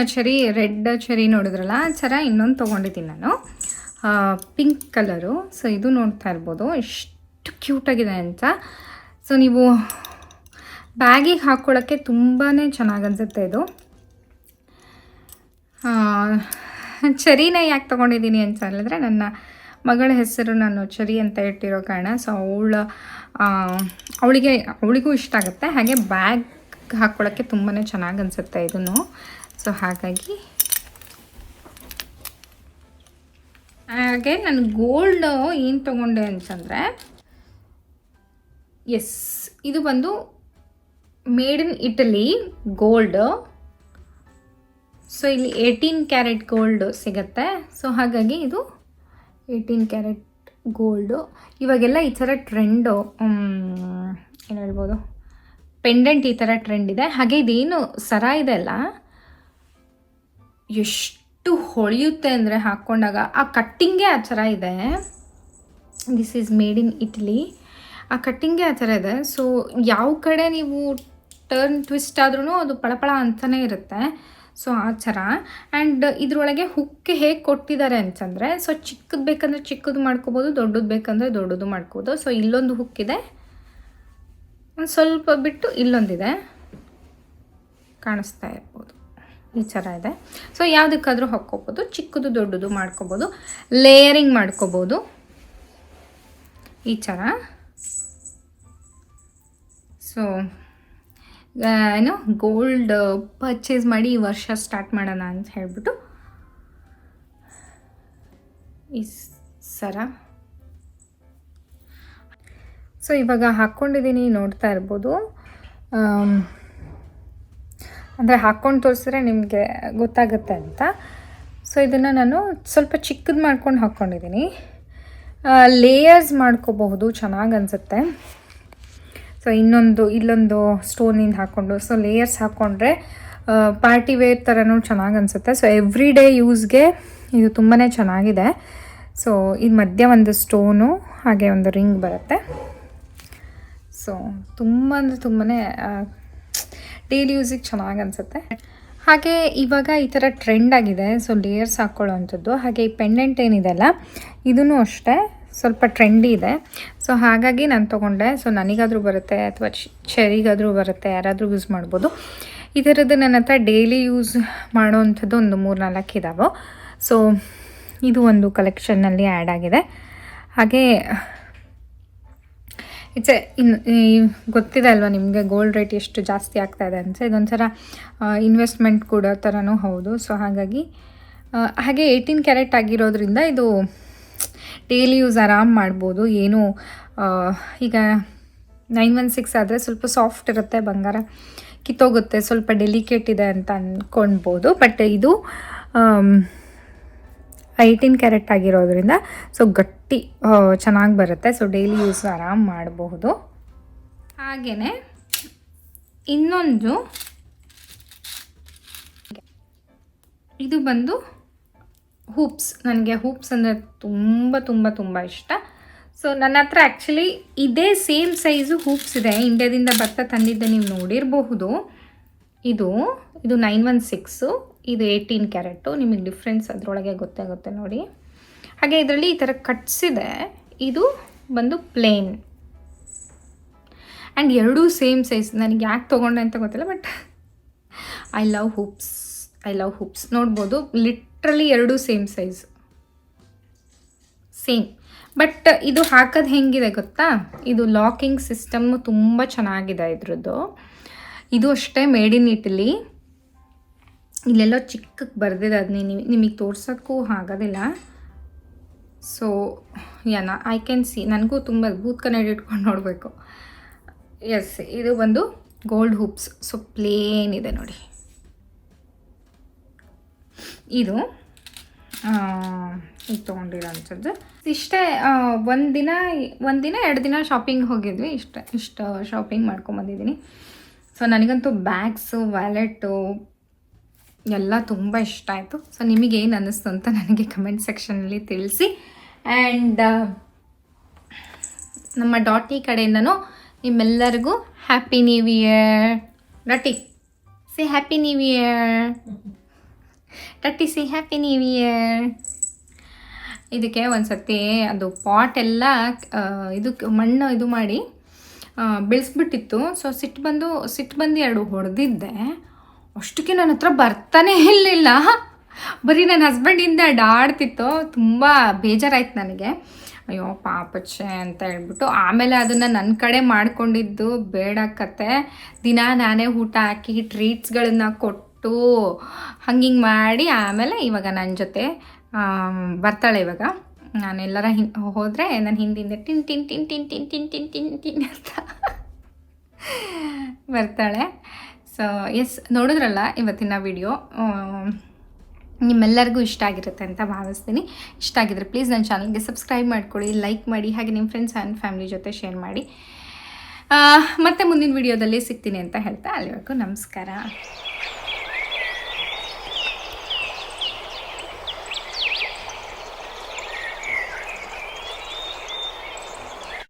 ರೆಡ್ ಚೆರಿ ನೋಡಿದ್ರಲ್ಲ, ಆ ಥರ ಇನ್ನೊಂದು ತೊಗೊಂಡಿದ್ದೀನಿ ನಾನು, ಪಿಂಕ್ ಕಲರು. ಸೊ ಇದು ನೋಡ್ತಾ ಇರ್ಬೋದು ಎಷ್ಟು ಕ್ಯೂಟಾಗಿದೆ ಅಂತ. ಸೊ ನೀವು ಬ್ಯಾಗಿಗೆ ಹಾಕ್ಕೊಳ್ಳೋಕ್ಕೆ ತುಂಬಾ ಚೆನ್ನಾಗಿ ಅನಿಸುತ್ತೆ ಇದು. ಚೆರಿನ ಯಾಕೆ ತೊಗೊಂಡಿದ್ದೀನಿ ಅಂತ ಹೇಳಿದ್ರೆ, ನನ್ನ ಮಗಳ ಹೆಸರು ನಾನು ಚೆರಿ ಅಂತ ಇಟ್ಟಿರೋ ಕಾರಣ. ಸೊ ಅವಳಿಗೂ ಇಷ್ಟ ಆಗುತ್ತೆ. ಹಾಗೆ ಬ್ಯಾಗ್ ಹಾಕ್ಕೊಳ್ಳೋಕ್ಕೆ ತುಂಬಾ ಚೆನ್ನಾಗಿ ಅನಿಸುತ್ತೆ ಇದನ್ನು. ಸೊ ಹಾಗಾಗಿ ನಾನು ಗೋಲ್ಡ್ ಏನು ತೊಗೊಂಡೆ ಅಂತಂದರೆ, ಇದು ಬಂದು made in Italy gold. So ಇಲ್ಲಿ 18 ಕ್ಯಾರೆಟ್ ಗೋಲ್ಡ್ ಸಿಗುತ್ತೆ. ಸೊ ಹಾಗಾಗಿ ಇದು 18 ಕ್ಯಾರೆಟ್ ಗೋಲ್ಡು. ಇವಾಗೆಲ್ಲ ಈ ಥರ ಟ್ರೆಂಡು, ಏನು ಹೇಳ್ಬೋದು, ಪೆಂಡೆಂಟ್ ಈ ಥರ ಟ್ರೆಂಡ್ ಇದೆ. ಹಾಗೆ ಇದೇನು ಸರ ಇದೆ ಅಲ್ಲ, ಎಷ್ಟು ಹೊಳೆಯುತ್ತೆ ಅಂದರೆ ಹಾಕ್ಕೊಂಡಾಗ. ಆ ಕಟ್ಟಿಂಗೇ ಆ ಥರ ಇದೆ. This is made in Italy. ಆ ಕಟ್ಟಿಂಗೇ ಆ ಥರ ಇದೆ. ಸೊ ಯಾವ ಕಡೆ ನೀವು ಟರ್ನ್ ಟ್ವಿಸ್ಟ್ ಆದ್ರೂ ಅದು ಪಳಪಳ ಅಂತಲೇ ಇರುತ್ತೆ. ಸೊ ಆ ಥರ. ಆ್ಯಂಡ್ ಇದರೊಳಗೆ ಹುಕ್ಕೆ ಹೇಗೆ ಕೊಟ್ಟಿದ್ದಾರೆ ಅಂತಂದರೆ, ಸೊ ಚಿಕ್ಕದು ಬೇಕಂದರೆ ಚಿಕ್ಕದು ಮಾಡ್ಕೋಬೋದು, ದೊಡ್ಡದು ಬೇಕಂದರೆ ದೊಡ್ಡದು ಮಾಡ್ಕೋಬೋದು. ಸೊ ಇಲ್ಲೊಂದು ಹುಕ್ಕಿದೆ, ಒಂದು ಸ್ವಲ್ಪ ಬಿಟ್ಟು ಇಲ್ಲೊಂದಿದೆ, ಕಾಣಿಸ್ತಾ ಇರ್ಬೋದು, ಈ ಥರ ಇದೆ. ಸೊ ಯಾವುದಕ್ಕಾದರೂ ಹಾಕ್ಕೋಬೋದು, ಚಿಕ್ಕದು ದೊಡ್ಡದು ಮಾಡ್ಕೋಬೋದು, ಲೇಯರಿಂಗ್ ಮಾಡ್ಕೋಬೋದು ಈ ಥರ. ಸೊ ಏನು ಗೋಲ್ಡ್ ಪರ್ಚೇಸ್ ಮಾಡಿ ಈ ವರ್ಷ ಸ್ಟಾರ್ಟ್ ಮಾಡೋಣ ಅಂತ ಹೇಳ್ಬಿಟ್ಟು ಈ ಸರ. ಸೊ ಇವಾಗ ಹಾಕ್ಕೊಂಡಿದ್ದೀನಿ, ನೋಡ್ತಾ ಇರ್ಬೋದು. ಅಂದರೆ ಹಾಕ್ಕೊಂಡು ತೋರಿಸಿದ್ರೆ ನಿಮಗೆ ಗೊತ್ತಾಗುತ್ತೆ ಅಂತ. ಸೊ ಇದನ್ನು ನಾನು ಸ್ವಲ್ಪ ಚಿಕ್ಕದು ಮಾಡ್ಕೊಂಡು ಹಾಕ್ಕೊಂಡಿದ್ದೀನಿ. ಲೇಯರ್ಸ್ ಮಾಡ್ಕೋಬಹುದು, ಚೆನ್ನಾಗಿ ಅನಿಸುತ್ತೆ. ಸೊ ಇಲ್ಲೊಂದು ಸ್ಟೋನಿಂದ ಹಾಕ್ಕೊಂಡು, ಸೊ ಲೇಯರ್ಸ್ ಹಾಕ್ಕೊಂಡ್ರೆ ಪಾರ್ಟಿ ವೇರ್ ಥರನೂ ಚೆನ್ನಾಗಿ ಅನಿಸುತ್ತೆ. ಸೊ ಎವ್ರಿ ಡೇ ಯೂಸ್ಗೆ ಇದು ತುಂಬಾ ಚೆನ್ನಾಗಿದೆ. ಸೊ ಇದು ಮಧ್ಯ ಒಂದು ಸ್ಟೋನು, ಹಾಗೆ ಒಂದು ರಿಂಗ್ ಬರುತ್ತೆ. ಸೊ ತುಂಬ ಅಂದರೆ ತುಂಬಾ ಡೈಲಿ ಯೂಸಿಗೆ ಚೆನ್ನಾಗಿ ಅನಿಸುತ್ತೆ. ಹಾಗೆ ಇವಾಗ ಈ ಥರ ಟ್ರೆಂಡ್ ಆಗಿದೆ, ಸೊ ಲೇಯರ್ಸ್ ಹಾಕ್ಕೊಳ್ಳೋ ಅಂಥದ್ದು. ಹಾಗೆ ಈ ಪೆಂಡೆಂಟ್ ಏನಿದೆಲ್ಲ ಇದೂ ಅಷ್ಟೇ ಸ್ವಲ್ಪ ಟ್ರೆಂಡಿ ಇದೆ. ಸೊ ಹಾಗಾಗಿ ನಾನು ತೊಗೊಂಡೆ. ಸೊ ನನಗಾದರೂ ಬರುತ್ತೆ ಅಥವಾ ಚೆರಿಗಾದರೂ ಬರುತ್ತೆ, ಯಾರಾದರೂ ಯೂಸ್ ಮಾಡ್ಬೋದು. ಈ ಥರದ್ದು ನನ್ನ ಹತ್ರ ಡೈಲಿ ಯೂಸ್ ಮಾಡೋ ಅಂಥದ್ದು ಒಂದು 3-4 ಇದ್ದಾವೆ. ಸೊ ಇದು ಒಂದು ಕಲೆಕ್ಷನ್ನಲ್ಲಿ ಆ್ಯಡ್ ಆಗಿದೆ. ಹಾಗೆ ಗೊತ್ತಿದೆ ಅಲ್ವಾ ನಿಮಗೆ ಗೋಲ್ಡ್ ರೇಟ್ ಎಷ್ಟು ಜಾಸ್ತಿ ಆಗ್ತಾ ಇದೆ ಅಂತ. ಇದೊಂಥರ ಇನ್ವೆಸ್ಟ್ಮೆಂಟ್ ಕೂಡ ಥರನೂ ಹೌದು. ಸೊ ಹಾಗಾಗಿ ಹಾಗೆ 18 ಕ್ಯಾರೆಟ್ ಆಗಿರೋದ್ರಿಂದ ಇದು ಡೈಲಿ ಯೂಸ್ ಆರಾಮ್ ಮಾಡ್ಬೋದು. ಏನು ಈಗ 916 ಆದರೆ ಸ್ವಲ್ಪ ಸಾಫ್ಟ್ ಇರುತ್ತೆ, ಬಂಗಾರ ಕಿತ್ತೋಗುತ್ತೆ, ಸ್ವಲ್ಪ ಡೆಲಿಕೇಟ್ ಇದೆ ಅಂತ ಅಂದ್ಕೊಳ್ಬೋದು. ಬಟ್ ಇದು 18 ಕ್ಯಾರೆಟ್ ಆಗಿರೋದ್ರಿಂದ ಸೊ ಗಟ್ಟಿ ಚೆನ್ನಾಗಿ ಬರುತ್ತೆ. ಸೊ ಡೈಲಿ ಯೂಸ್ ಆರಾಮ್ ಮಾಡಬಹುದು. ಹಾಗೆಯೇ ಇನ್ನೊಂದು ಇದು ಬಂದು ಹೂಪ್ಸ್. ನನಗೆ ಹೂಪ್ಸ್ ಅಂದರೆ ತುಂಬ ತುಂಬ ತುಂಬ ಇಷ್ಟ. ಸೊ ನನ್ನ ಹತ್ರ ಆ್ಯಕ್ಚುಲಿ ಇದೇ ಸೇಮ್ ಸೈಜು ಹೂಪ್ಸ್ ಇದೆ, ಇಂಡಿಯಾದಿಂದ ಬರ್ತಾ ತಂದಿದ್ದೆ, ನೀವು ನೋಡಿರಬಹುದು. ಇದು 916, ಇದು 18 ಕ್ಯಾರೆಟು. ನಿಮಗೆ ಡಿಫ್ರೆನ್ಸ್ ಅದರೊಳಗೆ ಗೊತ್ತಾಗುತ್ತೆ ನೋಡಿ. ಹಾಗೆ ಇದರಲ್ಲಿ ಈ ಥರ ಕಟ್ಸ್ ಇದೆ. ಇದು ಬಂದು ಪ್ಲೇನ್ ಆ್ಯಂಡ್ ಎರಡೂ ಸೇಮ್ ಸೈಜ್. ನನಗೆ ಯಾಕೆ ತೊಗೊಂಡೆ ಅಂತ ಗೊತ್ತಿಲ್ಲ, ಬಟ್ ಐ ಲವ್ ಹೂಪ್ಸ್ ನೋಡ್ಬೋದು. ಲಿಟ್ರಲಿ ಎರಡೂ ಸೇಮ್ ಸೈಜ್, ಸೇಮ್. ಬಟ್ ಇದು ಹಾಕೋದು ಹೆಂಗಿದೆ ಗೊತ್ತಾ, ಇದು ಲಾಕಿಂಗ್ ಸಿಸ್ಟಮ್ಮು ತುಂಬ ಚೆನ್ನಾಗಿದೆ ಇದ್ರದ್ದು. ಇದು ಅಷ್ಟೇ ಮೇಡ್ ಇನ್ ಇಟಲಿ. ಇಲ್ಲೆಲ್ಲೋ ಚಿಕ್ಕಕ್ಕೆ ಬರೆದಿದೆ, ಅದನ್ನೇ ನಿಮಗೆ ತೋರ್ಸೋಕ್ಕೂ ಆಗೋದಿಲ್ಲ. So I can see. ನನಗೂ ತುಂಬ ಬೂತ್ ಕನ್ನಡಿ ಇಟ್ಕೊಂಡು ನೋಡಬೇಕು. ಎಸ್, ಇದು ಬಂದು ಗೋಲ್ಡ್ ಹೂಪ್ಸ್. ಸೊ ಪ್ಲೇನ್ ಇದೆ ನೋಡಿ. ಇದು ಈಗ ತೊಗೊಂಡಿರೋ ಅಂಥದ್ದು ಇಷ್ಟೇ. ಒಂದಿನ 2 ದಿನ ಶಾಪಿಂಗ್ ಹೋಗಿದ್ವಿ, ಇಷ್ಟು ಶಾಪಿಂಗ್ ಮಾಡ್ಕೊಂಬಂದಿದ್ದೀನಿ. ಸೊ ನನಗಂತೂ ಬ್ಯಾಗ್ಸು, ವ್ಯಾಲೆಟು ಎಲ್ಲ ತುಂಬ ಇಷ್ಟ ಆಯಿತು. ಸೊ ನಿಮಗೇನು ಅನ್ನಿಸ್ತು ಅಂತ ನನಗೆ ಕಮೆಂಟ್ ಸೆಕ್ಷನಲ್ಲಿ ತಿಳಿಸಿ. ಆ್ಯಂಡ್ ನಮ್ಮ ಡಾಟಿ ಕಡೆಯಿಂದನೂ ನಿಮ್ಮೆಲ್ಲರಿಗೂ ಹ್ಯಾಪಿ ನ್ಯೂ ಇಯರ್. ಡಾಟಿ ಸೇ ಹ್ಯಾಪಿ ನ್ಯೂ ಇಯರ್. ಡಾಟಿ ಸೇ ಹ್ಯಾಪಿ ನ್ಯೂ ಇಯರ್. ಇದಕ್ಕೆ ಒಂದು ಸರ್ತಿ ಅದು ಪಾಟ್ ಎಲ್ಲ ಮಣ್ಣು ಇದು ಮಾಡಿ ಬೆಳೆಸ್ಬಿಟ್ಟಿತ್ತು. ಸೊ ಸಿಟ್ಟು ಬಂದು 2 ಹೊಡೆದಿದ್ದೆ. ಅಷ್ಟಕ್ಕೆ ನನ್ನ ಹತ್ರ ಬರ್ತಾನೆ ಇರಲಿಲ್ಲ. ಬರೀ ನನ್ನ ಹಸ್ಬೆಂಡಿಂದ ಅಡಾಡ್ತಿತ್ತು. ತುಂಬ ಬೇಜಾರಾಯ್ತು ನನಗೆ. ಅಯ್ಯೋ ಪಾಪಚ್ಚೆ ಅಂತ ಹೇಳ್ಬಿಟ್ಟು ಆಮೇಲೆ ಅದನ್ನು ನನ್ನ ಕಡೆ ಮಾಡ್ಕೊಂಡಿದ್ದು ಬೇಡ ಕತೆ. ದಿನ ನಾನೇ ಊಟ ಹಾಕಿ ಟ್ರೀಟ್ಸ್ಗಳನ್ನ ಕೊಟ್ಟು ಹಿಂಗೆ ಮಾಡಿ ಆಮೇಲೆ ಇವಾಗ ನನ್ನ ಜೊತೆ ಬರ್ತಾಳೆ. ಇವಾಗ ನಾನೆಲ್ಲರ ಹೋದರೆ ನನ್ನ ಹಿಂದಿಂದ tin tin tin tin tin tin tin tin tin ಅಂತ ಬರ್ತಾಳೆ. ಸೊ ಎಸ್, ನೋಡಿದ್ರಲ್ಲ ಇವತ್ತಿನ ವಿಡಿಯೋ. ನಿಮ್ಮೆಲ್ಲರಿಗೂ ಇಷ್ಟ ಆಗಿರುತ್ತೆ ಅಂತ ಭಾವಿಸ್ತೀನಿ. ಇಷ್ಟ ಆಗಿದ್ರೆ ಪ್ಲೀಸ್ ನನ್ನ ಚಾನಲ್ಗೆ ಸಬ್ಸ್ಕ್ರೈಬ್ ಮಾಡ್ಕೊಳ್ಳಿ, ಲೈಕ್ ಮಾಡಿ, ಹಾಗೆ ನಿಮ್ಮ ಫ್ರೆಂಡ್ಸ್ ಆ್ಯಂಡ್ ಫ್ಯಾಮಿಲಿ ಜೊತೆ ಶೇರ್ ಮಾಡಿ. ಮತ್ತೆ ಮುಂದಿನ ವಿಡಿಯೋದಲ್ಲಿ ಸಿಗ್ತೀನಿ ಅಂತ ಹೇಳ್ತಾ ಅಲ್ಲಿವರೆಗೂ ನಮಸ್ಕಾರ.